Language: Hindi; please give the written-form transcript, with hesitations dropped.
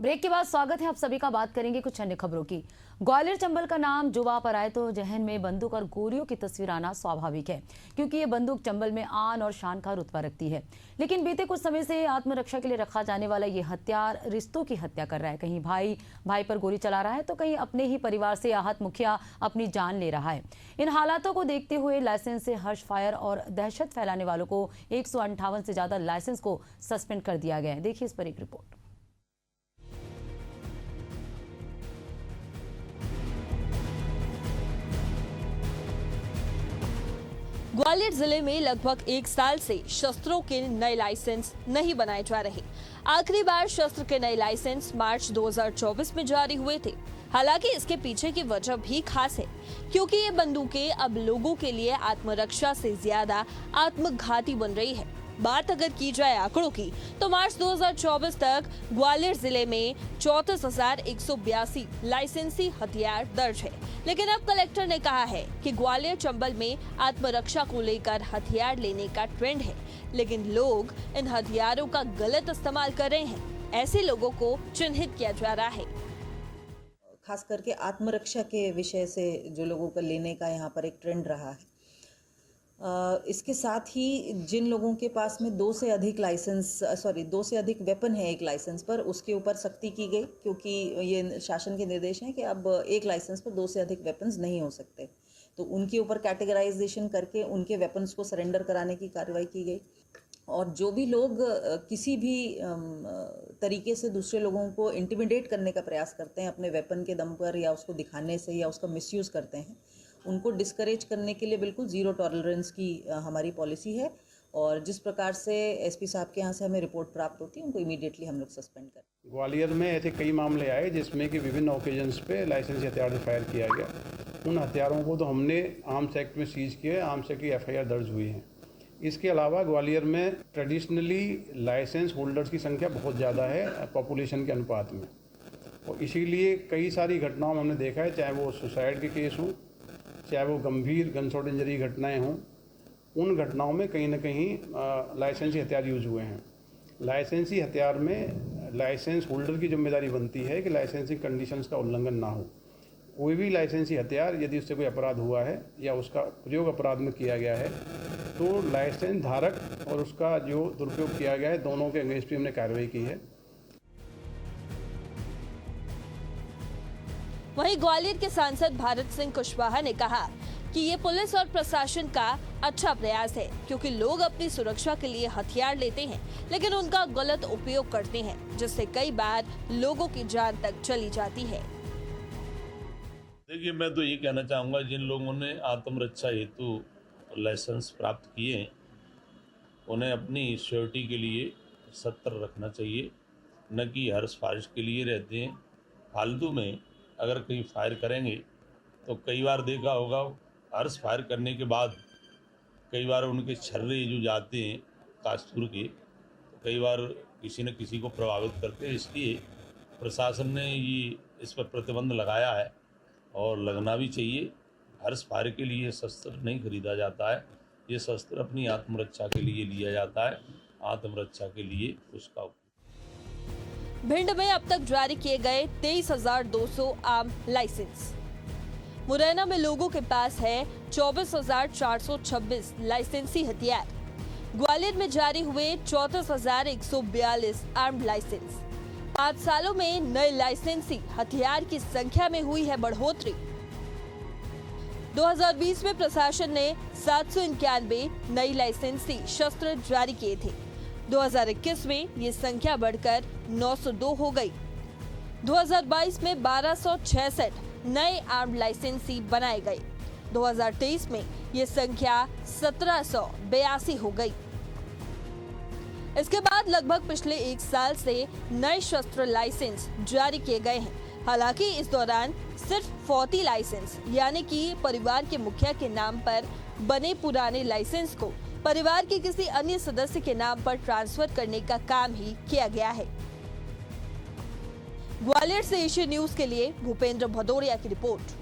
ब्रेक के बाद स्वागत है आप सभी का। बात करेंगे कुछ अन्य खबरों की। ग्वालियर चंबल का नाम जुबा पर आए तो जहन में बंदूक और गोलियों की तस्वीर आना स्वाभाविक है, क्योंकि ये बंदूक चंबल में आन और शान का रुतबा रखती है। लेकिन बीते कुछ समय से आत्मरक्षा के लिए रखा जाने वाला ये हथियार रिश्तों की हत्या कर रहा है। कहीं भाई भाई पर गोली चला रहा है तो कहीं अपने ही परिवार से आहत मुखिया अपनी जान ले रहा है। इन हालातों को देखते हुए लाइसेंस से हर्ष फायर और दहशत फैलाने वालों को 158 से ज्यादा लाइसेंस को सस्पेंड कर दिया गया है। देखिए इस पर एक रिपोर्ट। ग्वालियर जिले में लगभग 1 साल से शस्त्रों के नए लाइसेंस नहीं बनाए जा रहे। आखिरी बार शस्त्र के नए लाइसेंस मार्च 2024 में जारी हुए थे। हालांकि इसके पीछे की वजह भी खास है, क्योंकि ये बंदूकें अब लोगों के लिए आत्मरक्षा से ज्यादा आत्मघाती बन रही है। बात अगर की जाए आंकड़ों की तो मार्च 2024 तक ग्वालियर जिले में 34,182 लाइसेंसी हथियार दर्ज है। लेकिन अब कलेक्टर ने कहा है कि ग्वालियर चंबल में आत्मरक्षा को लेकर हथियार लेने का ट्रेंड है, लेकिन लोग इन हथियारों का गलत इस्तेमाल कर रहे हैं। ऐसे लोगों को चिन्हित किया जा रहा है। खास करके आत्मरक्षा के विषय से जो लोगों का लेने का यहाँ पर एक ट्रेंड रहा है। इसके साथ ही जिन लोगों के पास में 2 से अधिक वेपन है एक लाइसेंस पर, उसके ऊपर सख्ती की गई, क्योंकि ये शासन के निर्देश हैं कि अब एक लाइसेंस पर 2 से अधिक वेपन्स नहीं हो सकते। तो उनके ऊपर कैटेगराइजेशन करके उनके वेपन्स को सरेंडर कराने की कार्रवाई की गई। और जो भी लोग किसी भी तरीके से दूसरे लोगों को इंटिमिडेट करने का प्रयास करते हैं अपने वेपन के दम पर, या उसको दिखाने से, या उसका मिसयूज़ करते हैं, उनको डिस्करेज करने के लिए बिल्कुल ज़ीरो टॉलरेंस की हमारी पॉलिसी है। और जिस प्रकार से एसपी साहब के यहाँ से हमें रिपोर्ट प्राप्त होती है, उनको इमीडिएटली हम लोग सस्पेंड करें। ग्वालियर में ऐसे कई मामले आए जिसमें कि विभिन्न ओकेजन्स पे लाइसेंसी हथियार से फायर किया गया। उन हथियारों को तो हमने आर्म्स एक्ट में सीज किए, आर्म्स एक्ट की FIR दर्ज हुई है। इसके अलावा ग्वालियर में ट्रेडिशनली लाइसेंस होल्डर्स की संख्या बहुत ज़्यादा है पॉपुलेशन के अनुपात में, और इसीलिए कई सारी घटनाओं में हमने देखा है, चाहे वो सुसाइड के केस हों, चाहे वो गंभीर गनशॉट इंजरी घटनाएं हों, उन घटनाओं में कहीं ना कहीं लाइसेंसी हथियार यूज हुए हैं। लाइसेंसी हथियार में लाइसेंस होल्डर की जिम्मेदारी बनती है कि लाइसेंसिंग कंडीशंस का उल्लंघन ना हो। कोई भी लाइसेंसी हथियार यदि उससे कोई अपराध हुआ है या उसका प्रयोग अपराध में किया गया है, तो लाइसेंस धारक और उसका जो दुरुपयोग किया गया है, दोनों के अगेंस्ट भी हमने कार्रवाई की है। वहीं ग्वालियर के सांसद भारत सिंह कुशवाहा ने कहा कि ये पुलिस और प्रशासन का अच्छा प्रयास है, क्योंकि लोग अपनी सुरक्षा के लिए हथियार लेते हैं, लेकिन उनका गलत उपयोग करते हैं, जिससे कई बार लोगों की जान तक चली जाती है। देखिए, मैं तो ये कहना चाहूँगा, जिन लोगों ने आत्मरक्षा हेतु लाइसेंस प्राप्त किए, उन्हें अपनी सिक्योरिटी के लिए सतर्क रखना चाहिए, न कि हर्ष फारिश के लिए रहते हैं। फालतू में अगर कहीं फायर करेंगे तो कई बार देखा होगा, हर्ष फायर करने के बाद कई बार उनके छर्रे जो जाते हैं कास्तूर के, तो कई बार किसी न किसी को प्रभावित करते हैं। इसलिए प्रशासन ने ये इस पर प्रतिबंध लगाया है और लगना भी चाहिए। हर्ष फायर के लिए शस्त्र नहीं खरीदा जाता है, ये शस्त्र अपनी आत्मरक्षा के लिए लिया जाता है। आत्मरक्षा के लिए उसका भिंड में अब तक जारी किए गए 23,200 आम लाइसेंस। मुरैना में लोगों के पास है 24,426 लाइसेंसी हथियार। ग्वालियर में जारी हुए 34,142 आर्म्ड लाइसेंस। 5 सालों में नए लाइसेंसी हथियार की संख्या में हुई है बढ़ोतरी। 2020 में प्रशासन ने 791 नई लाइसेंसी शस्त्र जारी किए थे। 2021 में ये संख्या बढ़कर 902 हो गई। 2022 में 1266 नए आर्म्ड लाइसेंसी बनाए गए। 2023 में ये संख्या 1782 हो गई। इसके बाद लगभग पिछले 1 साल से नए शस्त्र लाइसेंस जारी किए गए हैं। हालांकि इस दौरान सिर्फ 40 लाइसेंस, यानी कि परिवार के मुखिया के नाम पर बने पुराने लाइसेंस को परिवार के किसी अन्य सदस्य के नाम पर ट्रांसफर करने का काम ही किया गया है। ग्वालियर से एशियन न्यूज के लिए भूपेंद्र भदौरिया की रिपोर्ट।